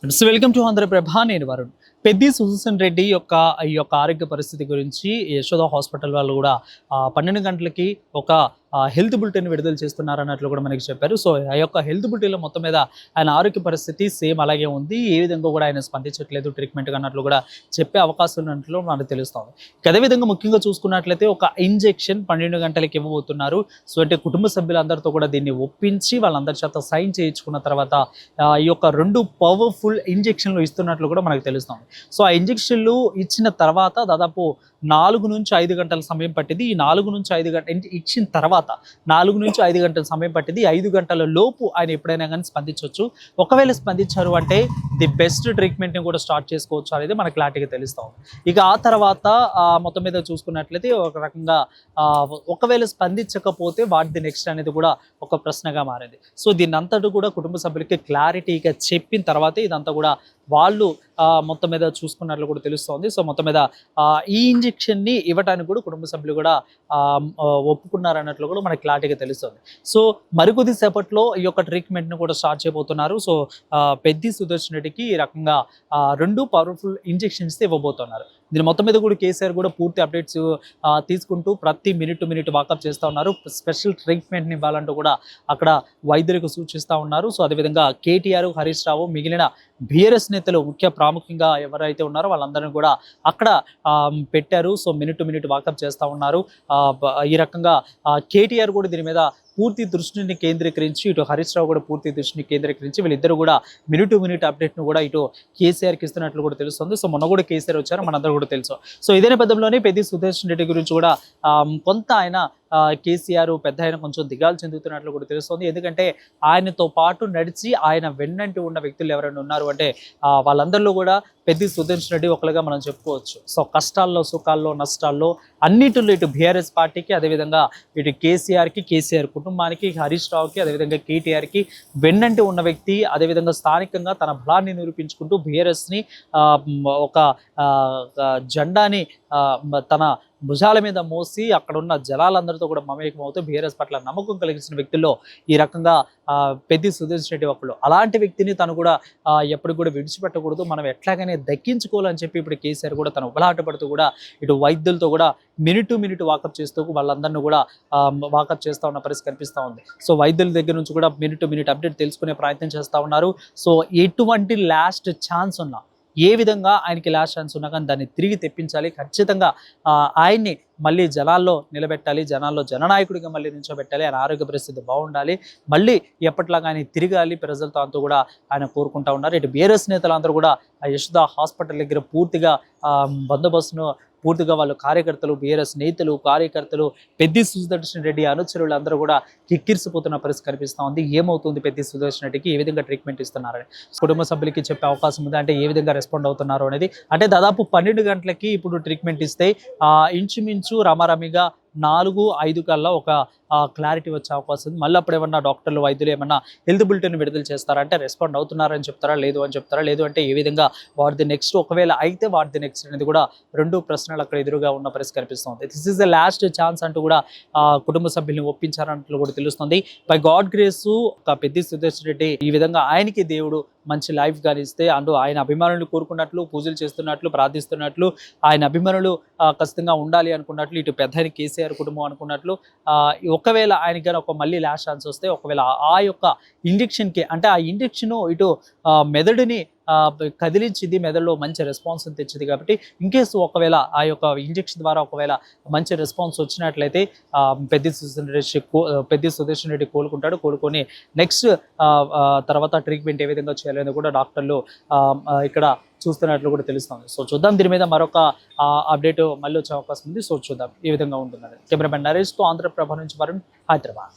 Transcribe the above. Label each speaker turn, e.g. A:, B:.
A: So welcome to Andhraprabha. నేను వరుణ్. పెద్ది సుదర్శన్ రెడ్డి ఈ యొక్క ఆరోగ్య పరిస్థితి గురించి యశోద హాస్పిటల్ వాళ్ళు కూడా 12 గంటలకి ఒక హెల్త్ బులెటిన్ విడుదల చేస్తున్నారన్నట్లు కూడా మనకి చెప్పారు. సో ఆ యొక్క హెల్త్ బులెటిన్లో మొత్తం మీద ఆయన ఆరోగ్య పరిస్థితి సేమ్ అలాగే ఉంది. ఏ విధంగా కూడా ఆయన స్పందించట్లేదు ట్రీట్మెంట్ అన్నట్లు కూడా చెప్పే అవకాశం ఉన్నట్లు మనకు తెలుస్తుంది. అదేవిధంగా ముఖ్యంగా చూసుకున్నట్లయితే ఒక ఇంజెక్షన్ 12 గంటలకి ఇవ్వబోతున్నారు. సో అంటే కుటుంబ సభ్యులందరితో కూడా దీన్ని ఒప్పించి వాళ్ళందరి చేత సైన్ చేయించుకున్న తర్వాత ఈ యొక్క 2 పవర్ఫుల్ ఇంజెక్షన్లు ఇస్తున్నట్లు కూడా మనకు తెలుస్తుంది. సో ఆ ఇంజెక్షన్లు ఇచ్చిన తర్వాత దాదాపు 4 నుంచి 5 గంటల సమయం పట్టింది. ఈ 4 నుంచి 5 గంటల ఇచ్చిన తర్వాత 4 నుంచి 5 గంటల సమయం పట్టింది. 5 గంటల లోపు ఆయన ఎప్పుడైనా కానీ స్పందించవచ్చు. ఒకవేళ స్పందించారు అంటే ది బెస్ట్ ట్రీట్మెంట్ని కూడా స్టార్ట్ చేసుకోవచ్చు అనేది మనకు క్లారిటీగా తెలుస్తాం. ఇక ఆ తర్వాత మొత్తం మీద చూసుకున్నట్లయితే ఒక రకంగా ఒకవేళ స్పందించకపోతే వాట్ ది నెక్స్ట్ అనేది కూడా ఒక ప్రశ్నగా మారింది. సో దీన్ని అంతటా కూడా కుటుంబ సభ్యులకి క్లారిటీగా చెప్పిన తర్వాతే ఇదంతా కూడా వాళ్ళు మొత్తం మీద చూసుకున్నట్లు కూడా తెలుస్తోంది. సో మొత్తం మీద ఈ ఇంజెక్షన్ని ఇవ్వడానికి కూడా కుటుంబ సభ్యులు కూడా ఒప్పుకున్నారన్నట్లు కూడా మనకి క్లారిటీగా తెలుస్తుంది. సో మరికొద్ది సేపట్లో ఈ యొక్క ట్రీట్మెంట్ని కూడా స్టార్ట్ చేయబోతున్నారు. సో పెద్ది సుదర్శన్ రెడ్డికి ఈ రకంగా 2 పవర్ఫుల్ ఇంజెక్షన్స్ ఇవ్వబోతున్నారు. దీని మొత్తం మీద కూడా కేసీఆర్ కూడా పూర్తి అప్డేట్స్ తీసుకుంటూ ప్రతి మినిట్ టు మినిట్ వాకప్ చేస్తూ ఉన్నారు. స్పెషల్ ట్రీట్మెంట్ని ఇవ్వాలంటూ కూడా అక్కడ వైద్యులకు సూచిస్తూ ఉన్నారు. సో అదేవిధంగా కేటీఆర్, హరీష్ రావు, మిగిలిన బీఆర్ఎస్ నేతలు ప్రాముఖ్యంగా ఎవరైతే ఉన్నారో వాళ్ళందరినీ కూడా అక్కడ పెట్టారు. సో మినిట్ టు మినిట్ వాకప్ చేస్తూ ఉన్నారు. ఈ రకంగా కేటీఆర్ కూడా దీని మీద పూర్తి దృష్టిని కేంద్రీకరించి, ఇటు హరీష్ రావు కూడా పూర్తి దృష్టిని కేంద్రీకరించి వీళ్ళిద్దరు కూడా మినిట్ టు మినిట్ అప్డేట్ను కూడా ఇటు కేసీఆర్కి ఇస్తున్నట్లు కూడా తెలుస్తుంది. సో మొన్న కూడా కేసీఆర్ వచ్చారు, మనందరూ కూడా తెలుసు. సో ఇదే నేపథ్యంలోనే పెద్ది సుదర్శన్ రెడ్డి గురించి కూడా కొంత ఆయన కేసీఆర్ పెద్ద ఆయన కొంచెం దిగాలు చెందుతున్నట్లు కూడా తెలుస్తుంది. ఎందుకంటే ఆయనతో పాటు నడిచి ఆయన వెన్నంటి ఉన్న వ్యక్తులు ఎవరైనా ఉన్నారు అంటే వాళ్ళందరిలో కూడా పెద్ది సుదర్శన్ రెడ్డి ఒకరిగా మనం చెప్పుకోవచ్చు. సో కష్టాల్లో, సుఖాల్లో, నష్టాల్లో అన్నిటిలో ఇటు బీఆర్ఎస్ పార్టీకి, అదేవిధంగా ఇటు కేసీఆర్కి, కేసీఆర్ కుటుంబానికి, హరీష్ రావుకి, అదేవిధంగా కేటీఆర్కి వెన్నంటి ఉన్న వ్యక్తి. అదేవిధంగా స్థానికంగా తన బలాన్ని నిరూపించుకుంటూ బీఆర్ఎస్ని ఒక జెండాని తన భుజాల మీద మోసి అక్కడ ఉన్న జలాలందరితో కూడా మమేకమవుతూ బీఆర్ఎస్ పట్ల నమ్మకం కలిగించిన వ్యక్తుల్లో ఈ రకంగా పెద్ది సుదర్శన్ రెడ్డి ఒకళ్ళు. అలాంటి వ్యక్తిని తను కూడా ఎప్పుడు కూడా విడిచిపెట్టకూడదు, మనం ఎట్లాగైనా దక్కించుకోవాలని చెప్పి ఇప్పుడు కేసీఆర్ కూడా తను ఉబలాటపడుతూ కూడా ఇటు వైద్యులతో కూడా మినిట్ టు మినిట్ వాకప్ చేస్తూ వాళ్ళందరినీ కూడా వాకప్ చేస్తూ ఉన్న పరిస్థితి కనిపిస్తూ ఉంది. సో వైద్యుల దగ్గర నుంచి కూడా మినిట్ టు మినిట్ అప్డేట్ తెలుసుకునే ప్రయత్నం చేస్తూ ఉన్నారు. సో ఎటువంటి లాస్ట్ ఛాన్స్ ఉన్నా, ఏ విధంగా ఆయనకి లాస్ట్ ఛాన్స్ ఉన్నా కానీ దాన్ని తిరిగి తెప్పించాలి. ఖచ్చితంగా ఆయన్ని మళ్ళీ జనాల్లో నిలబెట్టాలి, జనాల్లో జననాయకుడిగా మళ్ళీ నిల్చోబెట్టాలి. ఆయన ఆరోగ్య పరిస్థితి బాగుండాలి, మళ్ళీ ఎప్పటిలాగా ఆయన తిరగాలి ప్రజలతో అంతా కూడా ఆయన కోరుకుంటా ఉన్నారు. ఇటు బీఆర్ఎస్ నేతలందరూ కూడా యశోద హాస్పిటల్ దగ్గర పూర్తిగా బందోబస్తును పూర్తిగా వాళ్ళు కార్యకర్తలు, బీఆర్ఎస్ నేతలు, కార్యకర్తలు, పెద్ది సుదర్శన్ రెడ్డి అనుచరులు అందరూ కూడా కిక్కిరిసిపోతున్న పరిస్థితి కనిపిస్తూ ఉంది. ఏమవుతుంది పెద్ది సుదర్శన్ రెడ్డికి, ఏ విధంగా ట్రీట్మెంట్ ఇస్తున్నారని కుటుంబ సభ్యులకి చెప్పే అవకాశం ఉంది. అంటే ఏ విధంగా రెస్పాండ్ అవుతున్నారు అనేది. అంటే దాదాపు 12 గంటలకి ఇప్పుడు ట్రీట్మెంట్ ఇస్తే ఇంచుమించు రమారమిగా 4-5 కల్లా ఒక క్లారిటీ వచ్చే అవకాశం ఉంది. మళ్ళీ అప్పుడు ఏమన్నా డాక్టర్లు, వైద్యులు ఏమన్నా హెల్త్ బులెటిన్ విడుదల చేస్తారంటే రెస్పాండ్ అవుతున్నారని చెప్తారా, లేదు అని చెప్తారా, లేదు అంటే ఏ విధంగా వాట్ ది నెక్స్ట్, ఒకవేళ అయితే వాట్ ది నెక్స్ట్ అనేది కూడా 2 ప్రశ్నలు అక్కడ ఎదురుగా ఉన్న పరిస్థితి కనిపిస్తుంది. This is the last chance అంటూ కూడా కుటుంబ సభ్యుల్ని ఒప్పించారంటూ కూడా తెలుస్తుంది. బై గాడ్ గ్రేస్ ఒక పెద్ది సుదర్శన్ రెడ్డి ఈ విధంగా ఆయనకి దేవుడు మంచి లైఫ్ గానిస్తే అంటూ ఆయన అభిమానులు కోరుకున్నట్లు, పూజలు చేస్తున్నట్లు, ప్రార్థిస్తున్నట్లు, ఆయన అభిమానులు ఖచ్చితంగా ఉండాలి అనుకున్నట్లు, ఇటు పెద్ద కేసీఆర్ కుటుంబం అనుకున్నట్లు, ఒకవేళ ఆయనకి కానీ ఒక మళ్ళీ లాస్ట్ ఛాన్స్ వస్తే ఒకవేళ ఆ యొక్క ఇంజెక్షన్కి, అంటే ఆ ఇంజెక్షన్ ఇటు మెదడుని కదిలించింది, మెదడులో మంచి రెస్పాన్స్ తెచ్చింది. కాబట్టి ఇన్కేస్ ఒకవేళ ఆ యొక్క ఇంజెక్షన్ ద్వారా ఒకవేళ మంచి రెస్పాన్స్ వచ్చినట్లయితే పెద్ది సుదర్శన్ రెడ్డి కోలుకొని నెక్స్ట్ తర్వాత ట్రీట్మెంట్ ఏ విధంగా చేయాలని కూడా డాక్టర్లు ఇక్కడ చూస్తున్నట్లు కూడా తెలుస్తుంది. సో చూద్దాం, దీని మీద మరొక అప్డేట్ మళ్ళీ వచ్చే అవకాశం ఉంది. సో చూద్దాం ఏ విధంగా ఉంటుందని. కెమెరామెన్ నరేష్తో ఆంధ్రప్రభ నుంచి వరుణ్, హైదరాబాద్.